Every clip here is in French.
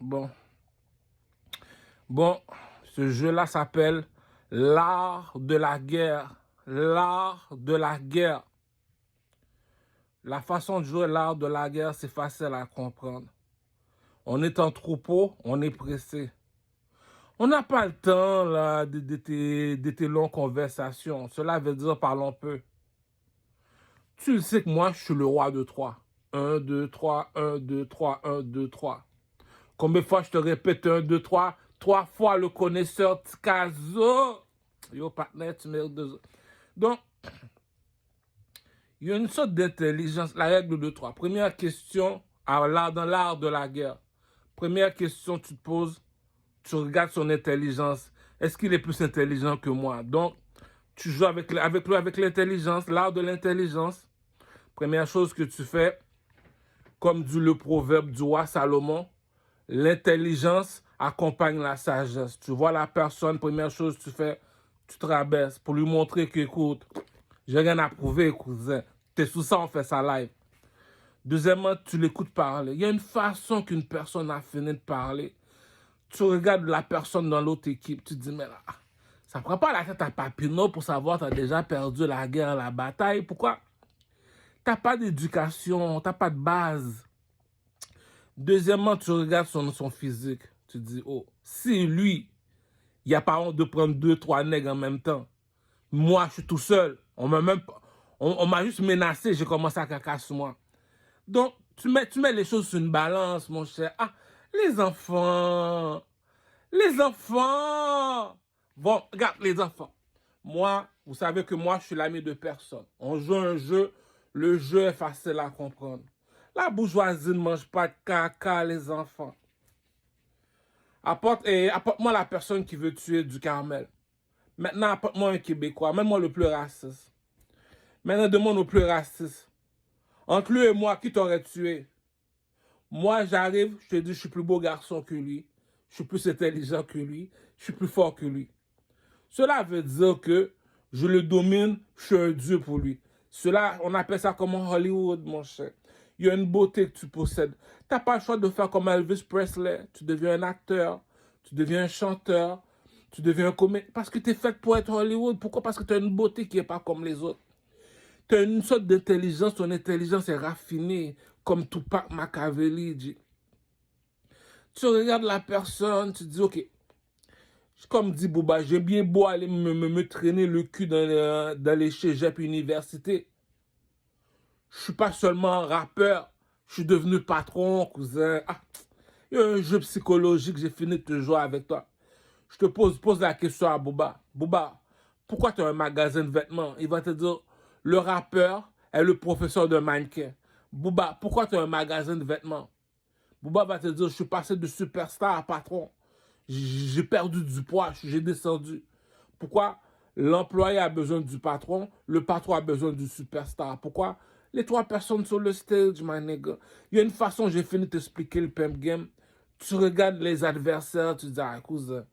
Bon. Bon, ce jeu-là s'appelle l'art de la guerre. L'art de la guerre. La façon de jouer l'art de la guerre, c'est facile à comprendre. On est en troupeau, on est pressé. On n'a pas le temps là, de tes longues conversations. Cela veut dire parlons peu. Tu le sais que moi, je suis le roi de 3. 1, 2, 3, 1, 2, 3, 1, 2, 3. Combien de fois je te répète 1, 2, 3, 3 fois le connaisseur Tikazo. Yo, partenaire, tu mérites 2 autres. Donc, il y a une sorte d'intelligence. La règle de 3. Première question, dans l'art de la guerre. Première question, tu te poses, tu regardes son intelligence. Est-ce qu'il est plus intelligent que moi? Donc, tu joues avec l'intelligence, l'art de l'intelligence. Première chose que tu fais, comme dit le proverbe du roi Salomon, l'intelligence accompagne la sagesse. Tu vois la personne, première chose que tu fais, tu te rabaisses pour lui montrer que, écoute, j'ai rien à prouver, cousin. T'es sous ça, on fait ça live. Deuxièmement, tu l'écoutes parler. Il y a une façon qu'une personne a fini de parler. Tu regardes la personne dans l'autre équipe, tu te dis, mais là, ça prend pas la tête à Papineau pour savoir que tu as déjà perdu la guerre, la bataille. Pourquoi? T'as pas d'éducation, t'as pas de base. Deuxièmement, tu regardes son physique. Tu te dis, oh, si lui, il n'y a pas honte de prendre 2, 3 nègres en même temps. Moi, je suis tout seul. On m'a juste menacé, j'ai commencé à caca sur moi. Donc, tu mets les choses sur une balance, mon cher. Ah, les enfants. Les enfants. Bon, regarde, les enfants. Moi, vous savez que moi, je suis l'ami de personne. On joue un jeu, le jeu est facile à comprendre. La bourgeoisie ne mange pas de caca, les enfants. Apporte-moi la personne qui veut tuer du Carmel. Maintenant, apporte-moi un Québécois, même moi le plus raciste. Maintenant, demande au plus raciste. Entre lui et moi, qui t'aurait tué? Moi, j'arrive, je te dis, je suis plus beau garçon que lui. Je suis plus intelligent que lui. Je suis plus fort que lui. Cela veut dire que je le domine, je suis un dieu pour lui. Cela, on appelle ça comme Hollywood, mon cher. Il y a une beauté que tu possèdes. Tu n'as pas le choix de faire comme Elvis Presley. Tu deviens un acteur, tu deviens un chanteur, tu deviens un comédien. Parce que tu es fait pour être Hollywood. Pourquoi? Parce que tu as une beauté qui n'est pas comme les autres. Tu as une sorte d'intelligence, ton intelligence est raffinée, comme Tupac Machiavelli dit. Tu regardes la personne, tu te dis, ok, comme dit Bouba, j'ai bien beau aller me traîner le cul dans les cégeps universités. Je suis pas seulement rappeur, je suis devenu patron, cousin. Ah, il y a un jeu psychologique, j'ai fini de te jouer avec toi. Je te pose la question à Bouba. Bouba, pourquoi tu as un magasin de vêtements? Il va te dire, le rappeur est le professeur de mannequin. Bouba, pourquoi tu as un magasin de vêtements? Bouba va te dire, je suis passé de superstar à patron. J'ai perdu du poids, j'ai descendu. Pourquoi? L'employé a besoin du patron, le patron a besoin du superstar. Pourquoi? Les 3 personnes sur le stage, my nigga. Il y a une façon, j'ai fini de t'expliquer le pimp game. Tu regardes les adversaires, tu dis, ah, cousin,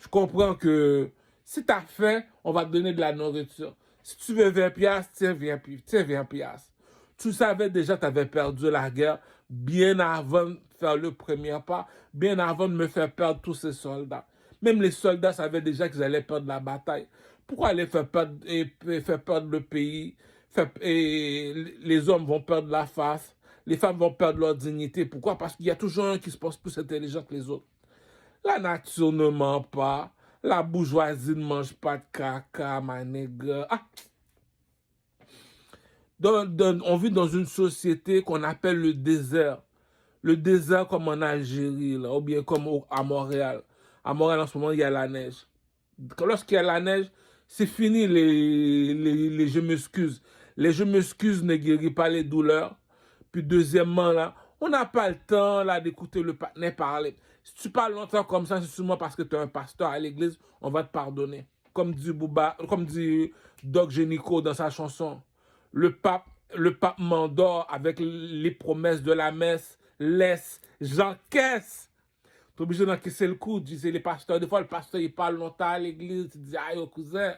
je comprends que si t'as faim, on va te donner de la nourriture. Si tu veux 20 piastres, tiens 20 piastres. Tu savais déjà que tu avais perdu la guerre bien avant de faire le premier pas, bien avant de me faire perdre tous ces soldats. Même les soldats savaient déjà qu'ils allaient perdre la bataille. Pourquoi aller faire perdre le pays? Les hommes vont perdre la face, les femmes vont perdre leur dignité. Pourquoi? Parce qu'il y a toujours un qui se pense plus intelligent que les autres. La nature ne ment pas. La bourgeoisie ne mange pas de caca, my nigga. Ah. On vit dans une société qu'on appelle le désert. Le désert comme en Algérie, là, ou bien comme à Montréal. À Montréal, en ce moment, il y a la neige. Lorsqu'il y a la neige, c'est fini les je m'excuse. Les je m'excuse ne guérit pas les douleurs. Puis deuxièmement, là, on n'a pas le temps là d'écouter le partenaire parler. Si tu parles longtemps comme ça, c'est sûrement parce que tu es un pasteur à l'église, on va te pardonner. Comme dit Bouba, comme dit Doc Génico dans sa chanson. Le pape, le pape m'endort avec les promesses de la messe. Laisse, j'encaisse. T'es obligé d'encaisser le coup, disaient les pasteurs. Des fois, le pasteur, il parle longtemps à l'église. Tu dis, aïe, cousin,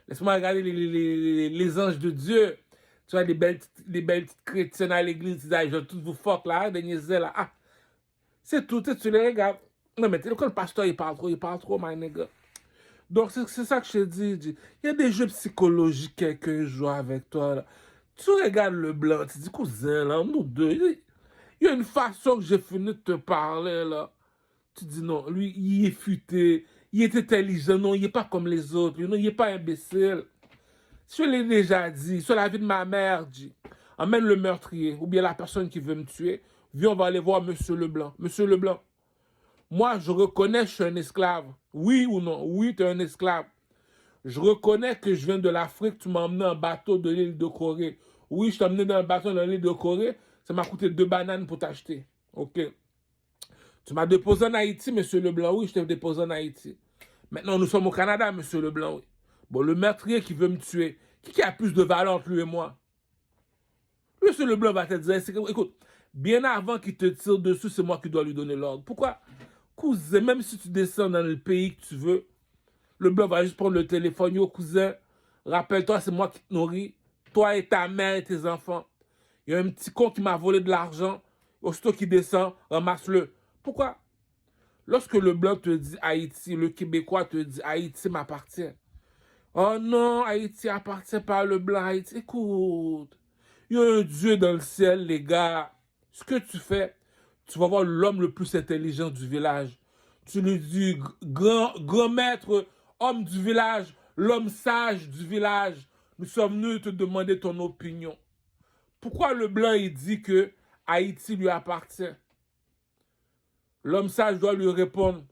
laisse-moi regarder les anges de Dieu. Tu vois, les belles petites chrétiennes à l'église, tu dis, je vais tout vous fuck là, des niaises là. Ah, C'est tout, tu les regardes. Non, mais quand le pasteur, il parle trop, my nigga. Donc, c'est ça que je te dis. Il y a des jeux psychologiques quelqu'un joue avec toi, là. Tu regardes le blanc, tu dis, cousin, là, nous deux, il y a une façon que j'ai fini de te parler, là. Tu dis, non, lui, il est futé, il est intelligent, non, il n'est pas comme les autres, non, il n'est pas imbécile. Je l'ai déjà dit, sur la vie de ma mère, dit, emmène le meurtrier, ou bien la personne qui veut me tuer, viens, on va aller voir Monsieur Leblanc. Monsieur Leblanc, moi, je reconnais que je suis un esclave. Oui ou non? Oui, tu es un esclave. Je reconnais que je viens de l'Afrique, tu m'as emmené en bateau de l'île de Corée. Oui, je t'ai emmené dans un bateau de l'île de Corée, ça m'a coûté 2 bananes pour t'acheter. OK. Tu m'as déposé en Haïti, Monsieur Leblanc. Oui, je t'ai déposé en Haïti. Maintenant, nous sommes au Canada, Monsieur Leblanc. Oui. Bon, le meurtrier qui veut me tuer, qui a plus de valeur entre lui et moi? Monsieur Leblanc va te dire, écoute, bien avant qu'il te tire dessus, c'est moi qui dois lui donner l'ordre. Pourquoi? Cousin, même si tu descends dans le pays que tu veux, le blanc va juste prendre le téléphone. Yo, cousin, rappelle-toi, c'est moi qui te nourris. Toi et ta mère et tes enfants. Il y a un petit con qui m'a volé de l'argent. Aussitôt qu'il descend, ramasse-le. Pourquoi? Lorsque le blanc te dit Haïti, le Québécois te dit Haïti m'appartient. Oh non, Haïti appartient pas le blanc. Haïti, écoute. Il y a un Dieu dans le ciel, les gars. Ce que tu fais, tu vas voir l'homme le plus intelligent du village. Tu lui dis, grand maître, homme du village, l'homme sage du village, nous sommes venus te demander ton opinion. Pourquoi le blanc, il dit que Haïti lui appartient? L'homme sage doit lui répondre,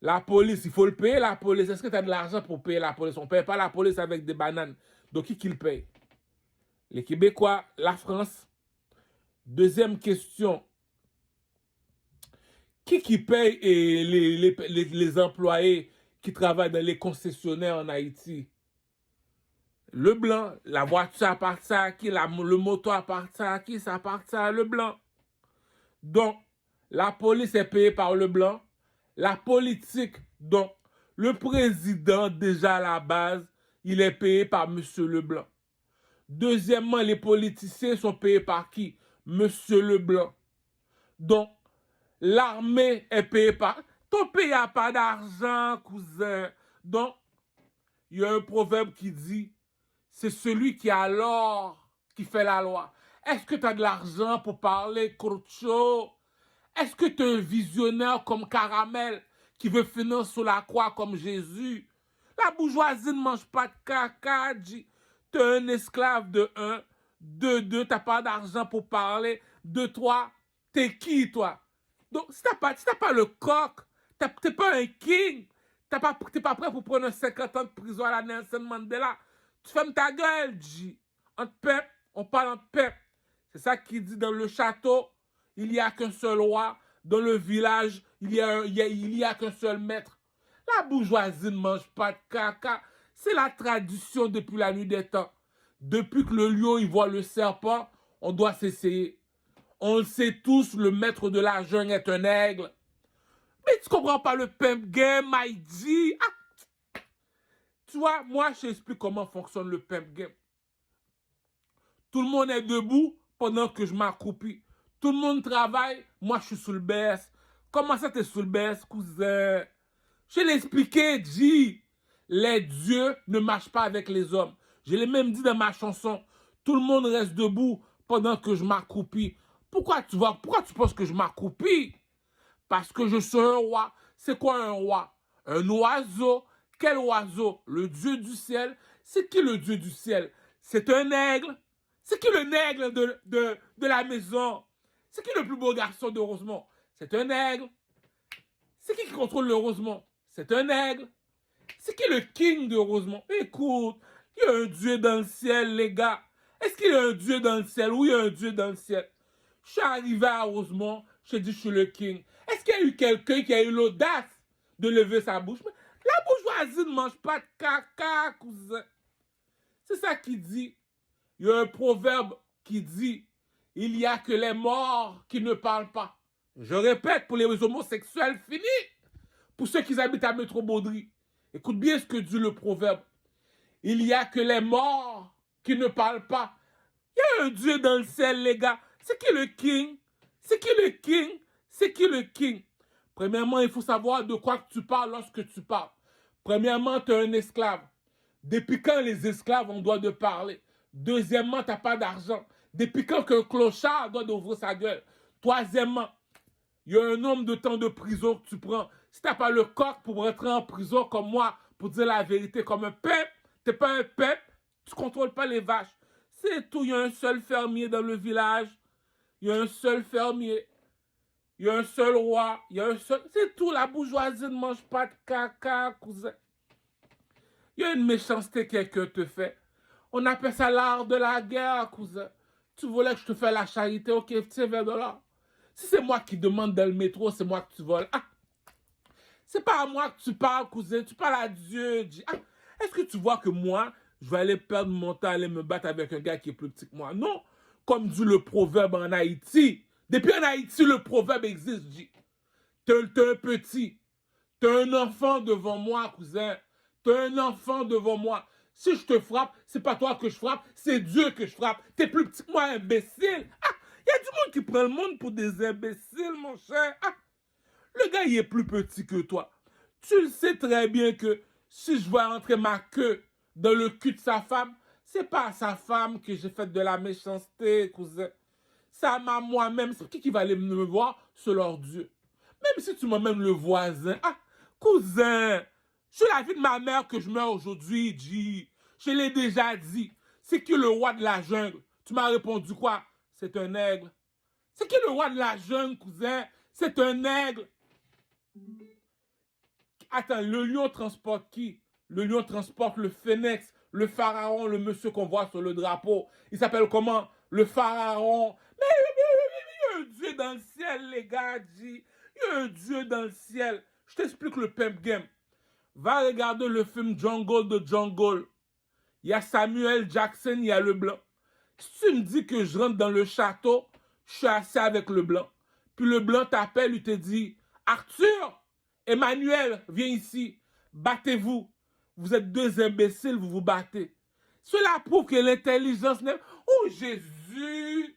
la police, il faut le payer, la police. Est-ce que tu as de l'argent pour payer la police? On ne paye pas la police avec des bananes. Donc, qui le paye? Les Québécois, la France. Deuxième question. Qui paye les employés qui travaillent dans les concessionnaires en Haïti? Le blanc. La voiture appartient à qui? Le moto appartient à qui? Ça appartient à le blanc. Donc, la police est payée par le blanc. La politique, donc, le président, déjà à la base, il est payé par Monsieur Leblanc. Deuxièmement, les politiciens sont payés par qui? Monsieur Leblanc. Donc, l'armée est payée par... Ton pays n'a pas d'argent, cousin. Donc, il y a un proverbe qui dit, c'est celui qui a l'or qui fait la loi. Est-ce que tu as de l'argent pour parler, Crucho? Est-ce que tu es un visionnaire comme Caramel qui veut finir sous la croix comme Jésus? La bourgeoisie ne mange pas de caca, dit. Tu es un esclave de 1, de 2, tu n'as pas d'argent pour parler, de 3, t'es qui toi? Donc, si tu n'as pas le coq, tu n'es pas un king, tu n'es pas prêt pour prendre un 50 ans de prison à la Nelson Mandela, tu fermes ta gueule, G. En paix, on parle en paix. C'est ça qu'il dit dans le château. Il n'y a qu'un seul roi. Dans le village, il y a qu'un seul maître. La bourgeoisie ne mange pas de caca. C'est la tradition depuis la nuit des temps. Depuis que le lion il voit le serpent, on doit s'essayer. On le sait tous, le maître de la jungle est un aigle. Mais tu comprends pas le pimp game, Maïdi? Ah! Tu vois, moi, je t'explique comment fonctionne le pimp game. Tout le monde est debout pendant que je m'accroupis. Tout le monde travaille, moi je suis sous le baisse. Comment ça t'es sous le baisse, cousin? Je l'ai expliqué, G. Les dieux ne marchent pas avec les hommes. Je l'ai même dit dans ma chanson. Tout le monde reste debout pendant que je m'accroupis. Pourquoi tu penses que je m'accroupis? Parce que je suis un roi. C'est quoi un roi? Un oiseau. Quel oiseau? Le dieu du ciel. C'est qui le dieu du ciel? C'est un aigle. C'est qui le nègre de la maison? C'est qui le plus beau garçon de Rosemont? C'est un aigle. C'est qui contrôle le Rosemont? C'est un aigle. C'est qui le king de Rosemont? Écoute, il y a un dieu dans le ciel, les gars. Est-ce qu'il y a un dieu dans le ciel? Oui, il y a un dieu dans le ciel. Je suis arrivé à Rosemont, je dis je suis le king. Est-ce qu'il y a eu quelqu'un qui a eu l'audace de lever sa bouche? La bourgeoisie ne mange pas de caca, cousin. C'est ça qu'il dit. Il y a un proverbe qui dit, il n'y a que les morts qui ne parlent pas. Je répète, pour les homosexuels, fini. Pour ceux qui habitent à Métro Baudry, écoute bien ce que dit le proverbe. Il n'y a que les morts qui ne parlent pas. Il y a un Dieu dans le ciel, les gars. C'est qui le king? C'est qui le king? C'est qui le king? Premièrement, il faut savoir de quoi tu parles lorsque tu parles. Premièrement, tu es un esclave. Depuis quand les esclaves ont droit de parler? Deuxièmement, tu n'as pas d'argent. Depuis quand qu'un clochard doit d'ouvrir sa gueule? Troisièmement, il y a un nombre de temps de prison que tu prends. Si tu n'as pas le coq pour rentrer en prison comme moi, pour dire la vérité comme un pep, tu n'es pas un pep, tu ne contrôles pas les vaches. C'est tout, il y a un seul fermier dans le village. Il y a un seul fermier. Il y a un seul roi. Il y a un seul... C'est tout, la bourgeoisie ne mange pas de caca, cousin. Il y a une méchanceté que quelqu'un te fait. On appelle ça l'art de la guerre, cousin. Tu voulais que je te fasse la charité, ok, tiens, $20. Si c'est moi qui demande dans le métro, c'est moi que tu voles. Ah, c'est pas à moi que tu parles, cousin. Tu parles à Dieu. Ah, est-ce que tu vois que moi, je vais aller perdre mon temps, aller me battre avec un gars qui est plus petit que moi? Non. Comme dit le proverbe en Haïti. Depuis en Haïti, le proverbe existe, dit. T'es un petit. T'es un enfant devant moi, cousin. T'es un enfant devant moi. Si je te frappe, c'est pas toi que je frappe, c'est Dieu que je frappe. T'es plus petit que moi, imbécile. Ah, il y a du monde qui prend le monde pour des imbéciles, mon cher. Ah, le gars, il est plus petit que toi. Tu le sais très bien que si je vais entrer ma queue dans le cul de sa femme, c'est pas à sa femme que j'ai fait de la méchanceté, cousin. C'est à moi-même. C'est qui va aller me voir? C'est leur Dieu. Même si tu m'emmènes le voisin. Ah, cousin, c'est la vie de ma mère que je meurs aujourd'hui, G. Je l'ai déjà dit. C'est qui le roi de la jungle? Tu m'as répondu quoi? C'est un aigle. C'est qui le roi de la jungle, cousin? C'est un aigle. Attends, le lion transporte qui? Le lion transporte le phénix, le pharaon, le monsieur qu'on voit sur le drapeau. Il s'appelle comment? Le pharaon. Mais il y a un Dieu dans le ciel, les gars, dit. Il y a un Dieu dans le ciel. Je t'explique le pimp game. Va regarder le film Jungle de Jungle. Il y a Samuel Jackson, il y a le blanc. Si tu me dis que je rentre dans le château, je suis assis avec le blanc. Puis le blanc t'appelle, il te dit, Arthur, Emmanuel, viens ici, battez-vous. Vous êtes deux imbéciles, vous vous battez. Cela prouve que l'intelligence n'est... Oh Jésus!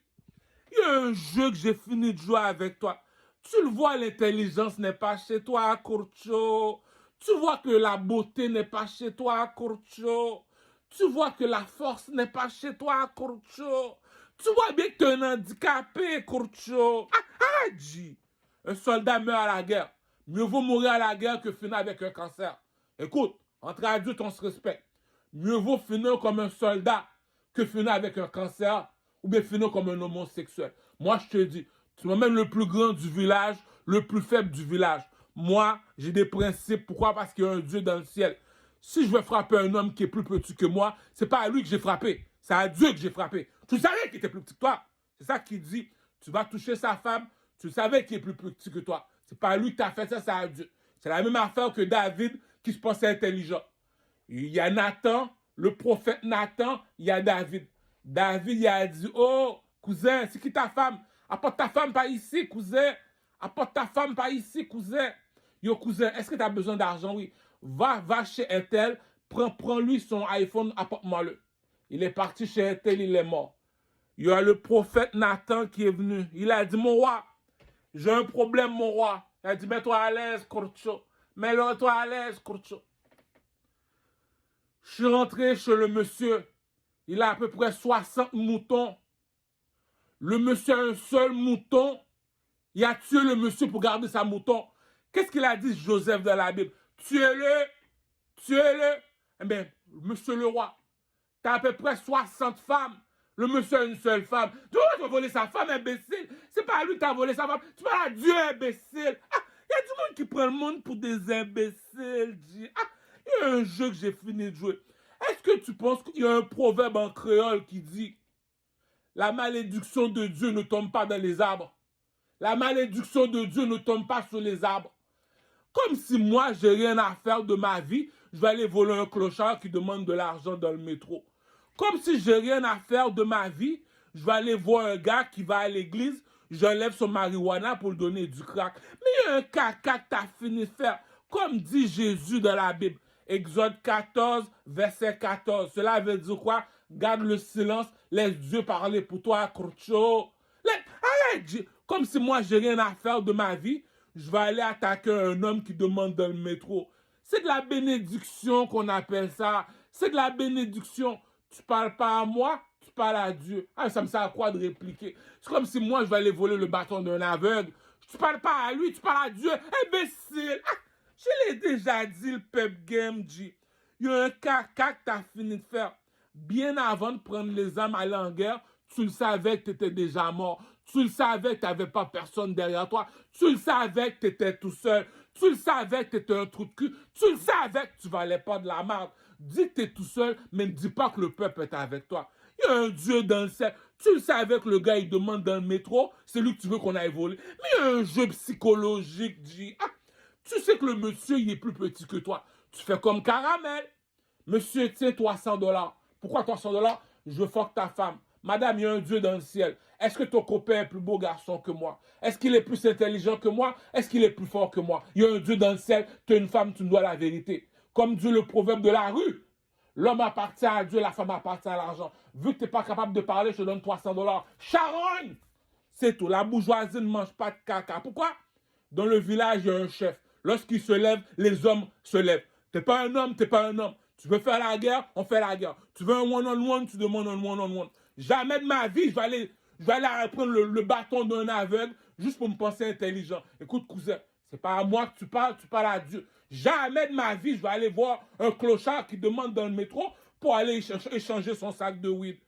Il y a un jeu que j'ai fini de jouer avec toi. Tu le vois, l'intelligence n'est pas chez toi, Kurcho. Tu vois que la beauté n'est pas chez toi, Kurcho. Tu vois que la force n'est pas chez toi, Kurcho. Tu vois bien que tu es un handicapé, Kurcho. Ah, G. Un soldat meurt à la guerre. Mieux vaut mourir à la guerre que finir avec un cancer. Écoute, entre adultes, on se respecte. Mieux vaut finir comme un soldat que finir avec un cancer ou bien finir comme un homosexuel. Moi, je te dis, tu m'emmènes le plus grand du village, le plus faible du village. Moi, j'ai des principes. Pourquoi? Parce qu'il y a un Dieu dans le ciel. Si je veux frapper un homme qui est plus petit que moi, c'est pas à lui que j'ai frappé. C'est à Dieu que j'ai frappé. Tu savais qu'il était plus petit que toi. C'est ça qu'il dit. Tu vas toucher sa femme, tu savais qu'il est plus petit que toi. C'est pas à lui que tu as fait ça, c'est à Dieu. C'est la même affaire que David qui se pensait intelligent. Il y a Nathan, le prophète Nathan, il y a David. David, il a dit, oh, cousin, c'est qui ta femme? Apporte ta femme par ici, cousin. Apporte ta femme par ici, cousin. Yo, cousin, est-ce que tu as besoin d'argent? Oui. Va chez Intel, prends-lui son iPhone, apporte-moi-le. Il est parti chez Intel, il est mort. Il y a le prophète Nathan qui est venu. Il a dit, mon roi, j'ai un problème, mon roi. Il a dit, mets-toi à l'aise, Kurcho. Mets-toi à l'aise, Kurcho. Je suis rentré chez le monsieur. Il a à peu près 60 moutons. Le monsieur a un seul mouton. Il a tué le monsieur pour garder sa mouton. Qu'est-ce qu'il a dit, Joseph, dans la Bible? Tuez-le, tuez-le. Eh bien, monsieur le roi, tu as à peu près 60 femmes. Le monsieur a une seule femme. Tu vas voler sa femme, imbécile. C'est pas à lui que tu as volé sa femme. Tu parles à Dieu, imbécile. Ah, il y a du monde qui prend le monde pour des imbéciles. Ah, il y a un jeu que j'ai fini de jouer. Est-ce que tu penses qu'il y a un proverbe en créole qui dit la malédiction de Dieu ne tombe pas dans les arbres? La malédiction de Dieu ne tombe pas sur les arbres. Comme si moi, j'ai rien à faire de ma vie, je vais aller voler un clochard qui demande de l'argent dans le métro. Comme si j'ai rien à faire de ma vie, je vais aller voir un gars qui va à l'église, j'enlève son marijuana pour lui donner du crack. Mais il y a un caca que tu as fini de faire. Comme dit Jésus dans la Bible. Exode 14, verset 14. Cela veut dire quoi? Garde le silence, laisse Dieu parler pour toi, Kurcho. Arrête, Comme si moi, j'ai rien à faire de ma vie, je vais aller attaquer un homme qui demande dans le métro. C'est de la bénédiction qu'on appelle ça. C'est de la bénédiction. Tu parles pas à moi, tu parles à Dieu. Ah, ça me sert à quoi de répliquer? C'est comme si moi, je vais aller voler le bâton d'un aveugle. Tu parles pas à lui, tu parles à Dieu. Imbécile! Ah, je l'ai déjà dit, le pep game, G. Il y a un caca que tu as fini de faire. Bien avant de prendre les armes à aller en guerre, tu le savais que tu étais déjà mort. Tu le savais que tu n'avais pas personne derrière toi. Tu le savais que tu étais tout seul. Tu le savais que tu étais un trou de cul. Tu le savais que tu valais pas de la merde. Dis que tu es tout seul, mais ne dis pas que le peuple est avec toi. Il y a un Dieu dans le ciel. Tu le savais que le gars, il demande dans le métro, c'est lui que tu veux qu'on aille voler. Mais il y a un jeu psychologique, dit. Ah, tu sais que le monsieur, il est plus petit que toi. Tu fais comme Caramel. Monsieur, tiens, toi 100 $. Pourquoi toi 100 $? Je veux fuck ta femme. Madame, il y a un Dieu dans le ciel. Est-ce que ton copain est plus beau garçon que moi? Est-ce qu'il est plus intelligent que moi? Est-ce qu'il est plus fort que moi? Il y a un Dieu dans le ciel. Tu es une femme, tu me dois la vérité. Comme dit le proverbe de la rue. L'homme appartient à Dieu, la femme appartient à l'argent. Vu que tu n'es pas capable de parler, je te donne 300 $. Charogne! C'est tout. La bourgeoisie ne mange pas de caca. Pourquoi? Dans le village, il y a un chef. Lorsqu'il se lève, les hommes se lèvent. T'es pas un homme, t'es pas un homme. Tu veux faire la guerre, on fait la guerre. Tu veux un one-on-one, tu demandes un one-on-one. Jamais de ma vie, je vais aller prendre le bâton d'un aveugle juste pour me penser intelligent. Écoute, cousin, c'est pas à moi que tu parles à Dieu. Jamais de ma vie, je vais aller voir un clochard qui demande dans le métro pour aller échanger son sac de weed.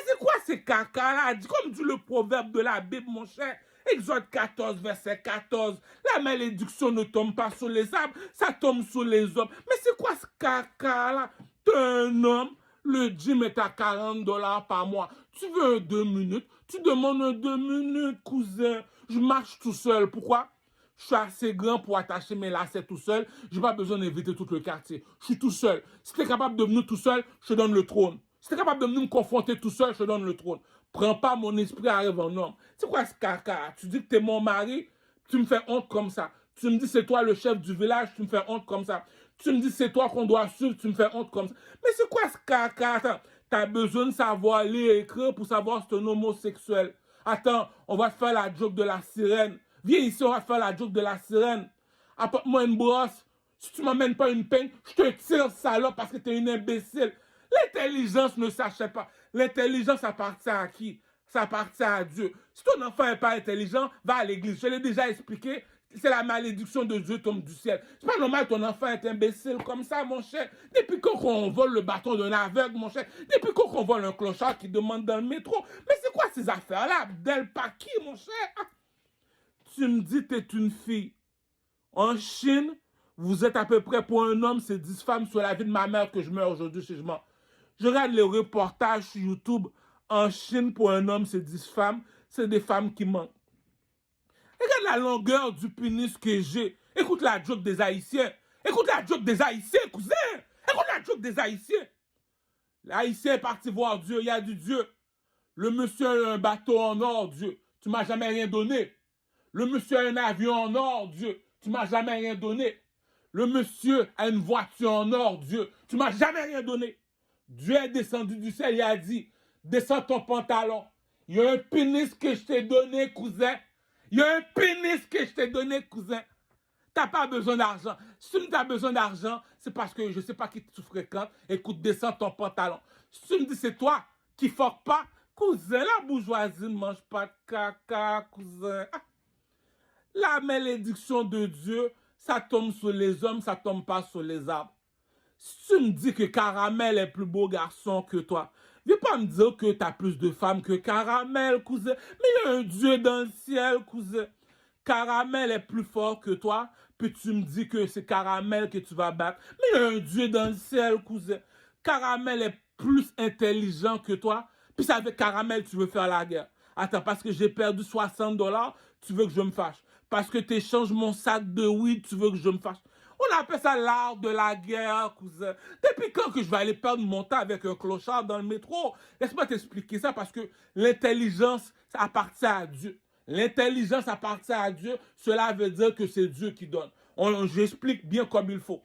C'est quoi ces caca-là? Comme dit le proverbe de la Bible, mon cher. Exode 14, verset 14. La malédiction ne tombe pas sur les arbres, ça tombe sur les hommes. Mais c'est quoi ce caca-là? T'es un homme, le gym est à 40 $ par mois. Tu veux 2 minutes? Tu demandes un 2 minutes, cousin. Je marche tout seul. Pourquoi? Je suis assez grand pour attacher mes lacets tout seul. Je n'ai pas besoin d'inviter tout le quartier. Je suis tout seul. Si tu es capable de venir tout seul, je te donne le trône. Si tu es capable de venir me confronter tout seul, je te donne le trône. Prends pas mon esprit arrive en homme. C'est quoi ce caca? Tu dis que tu es mon mari, tu me fais honte comme ça. Tu me dis c'est toi le chef du village, tu me fais honte comme ça. Tu me dis c'est toi qu'on doit suivre, tu me fais honte comme ça. Mais c'est quoi ce caca? Attends, tu as besoin de savoir lire et écrire pour savoir si tu es un homosexuel. Attends, on va te faire la joke de la sirène. Viens ici, on va faire la joke de la sirène. Apporte-moi une brosse. Si tu m'amènes pas une peigne, je te tire, salope, parce que tu es une imbécile. L'intelligence ne s'achète pas. L'intelligence appartient à qui? Ça appartient à Dieu. Si ton enfant n'est pas intelligent, va à l'église. Je l'ai déjà expliqué. C'est la malédiction de Dieu tombe du ciel. C'est pas normal que ton enfant est imbécile comme ça, mon cher. Depuis quand on vole le bâton d'un aveugle, mon cher? Depuis quand on vole un clochard qui demande dans le métro? Mais c'est quoi ces affaires-là? Abdel Paki, mon cher? Ah. Tu me dis que tu es une fille. En Chine, vous êtes à peu près pour un homme, c'est 10 femmes sur la vie de ma mère que je meurs aujourd'hui si je mens. Je regarde les reportages sur YouTube. En Chine, pour un homme, c'est 10 femmes. C'est des femmes qui mentent. Regarde la longueur du pénis que j'ai. Écoute la joke des Haïtiens. Écoute la joke des Haïtiens, cousin. Écoute la joke des Haïtiens. L'Haïtien est parti voir Dieu. Il y a du Dieu. Le monsieur a un bateau en or, Dieu. Tu m'as jamais rien donné. Le monsieur a un avion en or, Dieu. Tu m'as jamais rien donné. Le monsieur a une voiture en or, Dieu. Tu m'as jamais rien donné. Dieu est descendu du ciel, il a dit, descends ton pantalon. Il y a un pénis que je t'ai donné, cousin. Il y a un pénis que je t'ai donné, cousin. T'as pas besoin d'argent. Si tu as besoin d'argent, c'est parce que je sais pas qui tu fréquentes. Écoute, descends ton pantalon. Si tu me dis c'est toi qui fuck pas, cousin, la bourgeoisie ne mange pas de caca, cousin. Ah. La malédiction de Dieu, ça tombe sur les hommes, ça tombe pas sur les arbres. Si tu me dis que Caramel est plus beau garçon que toi, viens pas me dire que tu as plus de femmes que Caramel, cousin. Mais il y a un Dieu dans le ciel, cousin. Caramel est plus fort que toi, puis tu me dis que c'est Caramel que tu vas battre. Mais il y a un Dieu dans le ciel, cousin. Caramel est plus intelligent que toi, puis c'est avec Caramel que tu veux faire la guerre. Attends, parce que j'ai perdu 60 $, tu veux que je me fâche. Parce que tu échanges mon sac de weed, tu veux que je me fâche. On appelle ça l'art de la guerre, cousin. Depuis quand que je vais aller perdre mon temps avec un clochard dans le métro? Laisse-moi t'expliquer ça parce que l'intelligence, ça appartient à Dieu. L'intelligence appartient à Dieu. Cela veut dire que c'est Dieu qui donne. J'explique bien comme il faut.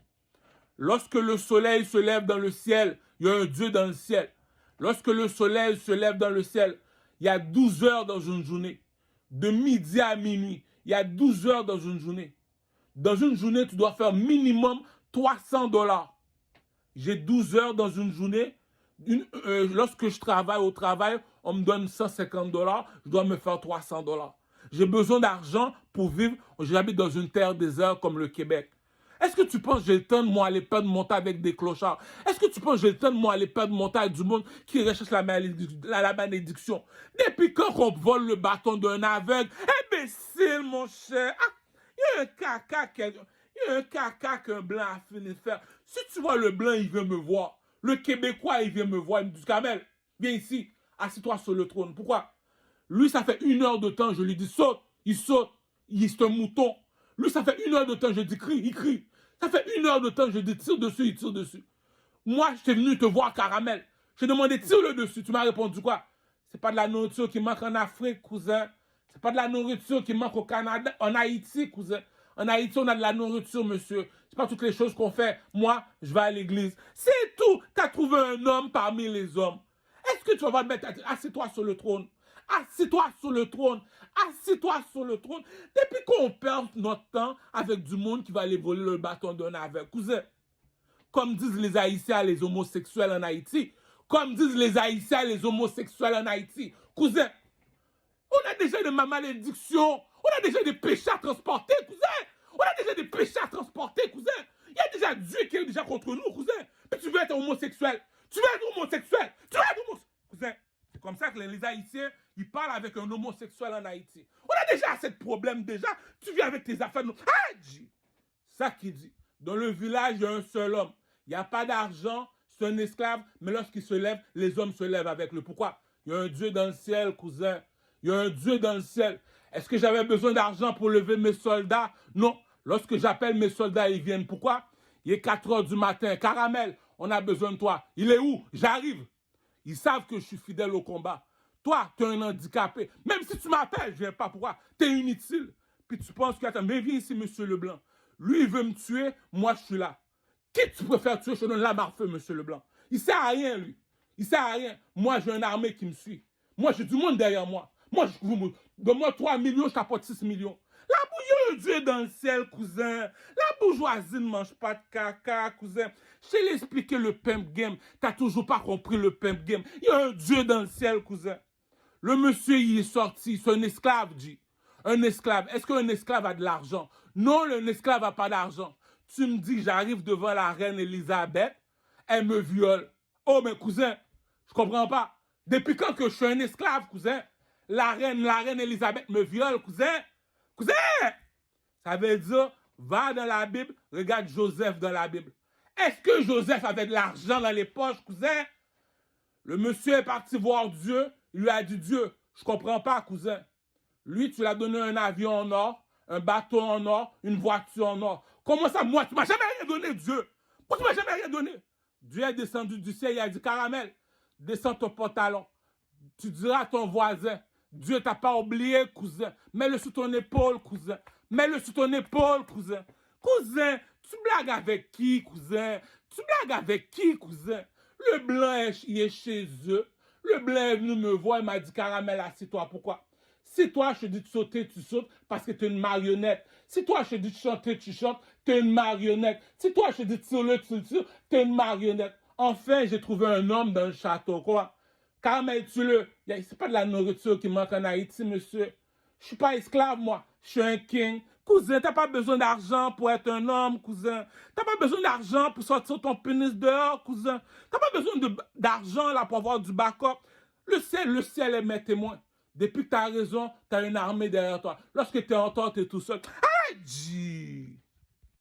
Lorsque le soleil se lève dans le ciel, il y a un Dieu dans le ciel. Lorsque le soleil se lève dans le ciel, il y a 12 heures dans une journée. De midi à minuit. Il y a 12 heures dans une journée. Dans une journée, tu dois faire minimum $300. J'ai 12 heures dans une journée. Lorsque je travaille au travail, on me donne $150. Je dois me faire $300. J'ai besoin d'argent pour vivre. J'habite dans une terre déserte comme le Québec. Est-ce que tu penses que j'ai le temps de moi aller perdre mon temps avec des clochards? Est-ce que tu penses que j'ai le temps de moi aller perdre mon temps avec du monde qui recherche la malédiction? Depuis quand on vole le bâton d'un aveugle? Imbécile, mon cher! Ah, il y a un caca qu'un blanc a fini de faire. Si tu vois le blanc, il veut me voir. Le Québécois, il vient me voir. Il me dit, Kamel, viens ici, assis-toi sur le trône. Pourquoi? Lui, ça fait 1 heure de temps, je lui dis, saute. Il saute. C'est un mouton. Lui, ça fait 1 heure de temps, je dis crie, il crie. Ça fait 1 heure de temps, je dis tire dessus, il tire dessus. Moi, je suis venu te voir, Caramel. J'ai demandé tire-le dessus. Tu m'as répondu quoi? C'est pas de la nourriture qui manque en Afrique, cousin. C'est pas de la nourriture qui manque au Canada, en Haïti, cousin. En Haïti, on a de la nourriture, monsieur. C'est pas toutes les choses qu'on fait. Moi, je vais à l'église. C'est tout. T'as trouvé un homme parmi les hommes. Est-ce que tu vas te mettre, assieds-toi sur le trône. Assieds-toi sur le trône. Assieds-toi sur le trône. Depuis qu'on perd notre temps avec du monde qui va aller voler le bâton d'un aveugle. Cousin, comme disent les Haïtiens, les homosexuels en Haïti. Comme disent les Haïtiens, les homosexuels en Haïti. Cousin, on a déjà de ma malédiction. On a déjà des péchés à transporter, cousin. On a déjà des péchés à transporter, cousin. Il y a déjà Dieu qui est déjà contre nous, cousin. Mais tu veux être homosexuel. Tu veux être homosexuel. Tu veux être homosexuel. Cousin, c'est comme ça que les Haïtiens, ils parlent avec un homosexuel en Haïti. On a déjà assez de problèmes déjà. Tu viens avec tes affaires. Ah, dit. Ça qui dit. Dans le village, il y a un seul homme. Il n'y a pas d'argent. C'est un esclave. Mais lorsqu'il se lève, les hommes se lèvent avec le. Pourquoi? Il y a un Dieu dans le ciel, cousin. Il y a un Dieu dans le ciel. Est-ce que j'avais besoin d'argent pour lever mes soldats? Non. Lorsque j'appelle mes soldats, ils viennent. Pourquoi? Il est 4 heures du matin. Caramel, on a besoin de toi. Il est où? J'arrive. Ils savent que je suis fidèle au combat. Toi, tu es un handicapé. Même si tu m'appelles, je ne viens pas. Pourquoi? Tu es inutile. Puis tu penses que... Attends, mais viens ici, monsieur Leblanc. Lui, il veut me tuer. Moi, je suis là. Qui tu préfères tuer? Je te donne la marque feu, monsieur Leblanc. Il ne sert à rien, lui. Il ne sert à rien. Moi, j'ai une armée qui me suit. Moi, j'ai du monde derrière moi. Moi, donne-moi 3 millions, je t'apporte 6 millions. La bouillon, Dieu est dans le ciel, cousin. La bourgeoisie ne mange pas de caca, cousin. Je t'ai expliqué le pimp game. T'as toujours pas compris le pimp game. Il y a un Dieu dans le ciel, cousin. Le monsieur, il est sorti. C'est un esclave, dit. Un esclave. Est-ce qu'un esclave a de l'argent? Non, un esclave n'a pas d'argent. Tu me dis, j'arrive devant la reine Elisabeth. Elle me viole. Oh, mais cousin, je comprends pas. Depuis quand que je suis un esclave, cousin? La reine Elisabeth me viole, cousin. Cousin! Ça veut dire, va dans la Bible, regarde Joseph dans la Bible. Est-ce que Joseph avait de l'argent dans les poches, cousin? Le monsieur est parti voir Dieu. Il lui a dit, Dieu, je comprends pas, cousin. Lui, tu lui as donné un avion en or, un bateau en or, une voiture en or. Comment ça, moi, tu m'as jamais rien donné, Dieu? Pourquoi tu m'as jamais rien donné? Dieu est descendu du ciel, il a dit, Caramel, descends ton pantalon. Tu diras à ton voisin, Dieu t'a pas oublié, cousin. Mets-le sur ton épaule, cousin. Mets-le sur ton épaule, cousin. Cousin, tu blagues avec qui, cousin? Tu blagues avec qui, cousin? Le blanc, il est chez eux. Le blanc est venu me voir, il m'a dit, Caramel, assieds-toi. Pourquoi? Si toi, je te dis de sauter, tu sautes parce que tu es une marionnette. Si toi, je te dis de chanter, tu chantes, tu es une marionnette. Si toi, je te dis de tirer, tu tires, tu es une marionnette. Enfin, j'ai trouvé un homme dans le château, quoi. Caramel, tue-le. C'est pas de la nourriture qui manque en Haïti, monsieur. Je suis pas esclave, moi. Je suis un king. Cousin, t'as pas besoin d'argent pour être un homme, cousin. T'as pas besoin d'argent pour sortir ton pénis dehors, cousin. T'as pas besoin d'argent là pour avoir du backup. Le ciel est mes témoins. Depuis que t'as raison, t'as une armée derrière toi. Lorsque t'es en tort, t'es tout seul. Ah, G!